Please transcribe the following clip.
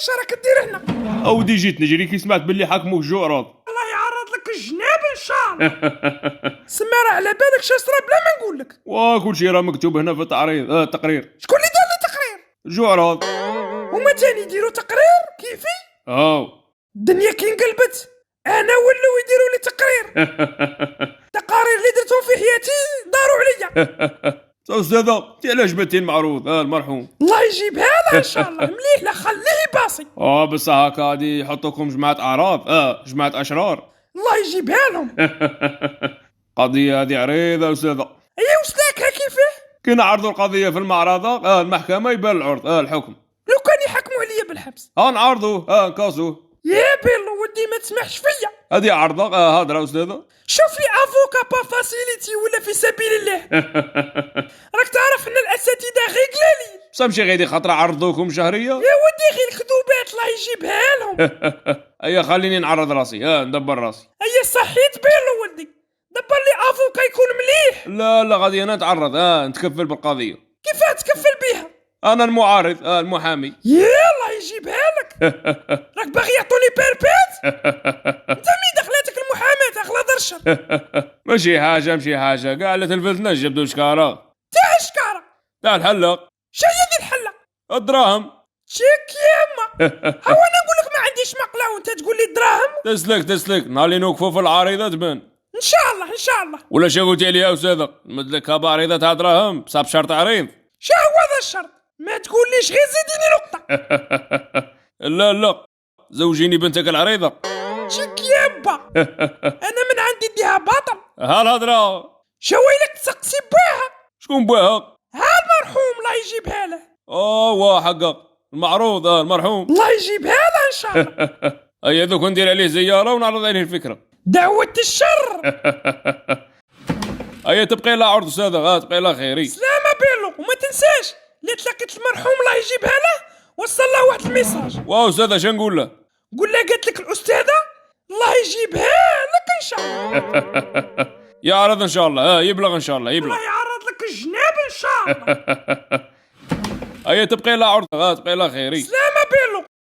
اش راك دير هنا؟ اودي جيت نجري كي سمعت باللي حكموك جعراض. الله يعرض لك الجناب ان شاء الله. سما راه على بالك شا صرا بلا ما نقول لك. وكل شيء راه مكتوب هنا في التعريض التقرير. شكون اللي دار لي تقرير؟ جعراض. هما تاني يديروا تقرير كيفي؟ الدنيا كي انقلبت انا ولاو يديروا لي تقرير. التقارير اللي درتهم في حياتي داروا عليا. استاذة انت علاش بنتي المعروض المرحوم؟ الله يجيبها له ان شاء الله مليح. لا خليه باصي. بصح هكا غادي يحطوكم جماعة اعراض جماعة اشرار. الله يجيبها لهم. قضية هذه عريضة استاذة. ايا وسلاكها كيفاه؟ كي نعرضوا القضية في المعرضة المحكمة يبان العرض الحكم. لو كان يحكموا عليا بالحبس نعرضوه نكاسوه. يا بيلو ودي ما تسمحش فيا. هذه عرضة هضرة استاذة. شوف لي افوكا با فاسيليتي ولا في سبيل الله. راك تعرف ان الاساتذه غير قلالين. سامشي غيدي خاطر عرضوكم شهرية. يا ودي غير الكذوبات الله يجيبها لهم. ايا خليني نعرض راسي ندبر راسي. ايا صحيت بيلو ولدي دبر لي افوكا يكون مليح. لا غادي انا نتعرض نتكفل بالقضية. كيفاه تكفل بيها؟ انا المعارض المحامي. يا الله يجيبها لك. راك باغي يعطوني بيربيت؟ انت مين دخلتك المحاماة اغلى درشر. ماشي حاجة كاع على تلفزنا جبدوا شكارة تاع شكارة تاع الحلق. شي هي ذي الحلة؟ الدراهم. تشيك ياما. هو انا نقول لك ما عنديش مقله وانت تقول لي الدراهم. تسلك نهار اللي نوقفوا في العريضة تبان ان شاء الله ان شاء الله. ولا شا قلتي لي يا استاذة نمدلك بعريضة تاع دراهم بصاب شرط عريض. شا هو ذا الشرط؟ ما تقوليش غير زيديني نقطة. لا زوجيني بنتك العريضة. تشيك يابا. انا من عندي نديها باطل. هالهضرة شويلك تسقسي بوها. شكون بوها؟ المرحوم الله يجيبها له. حقك المعروض المرحوم الله يجيبها له ان شاء الله. اي دوك ندير عليه زيارة ونعرض عليه الفكرة. دعوة الشر. اي تبقي لا عرض استاذة تبقي لا خيري. سلامة بيلو وما تنساش اللي تلاقيت المرحوم الله يجيبها له وصل له واحد الميساج. استاذة شنو نقول له؟ قول له قالت لك الاستاذة الله يجيبها لك ان شاء الله. يعرض ان شاء الله يبلغ ان شاء الله الله يعرض لك الجناب ان شاء الله. اي تبقي لا عرض تبقي لا خيري. سلام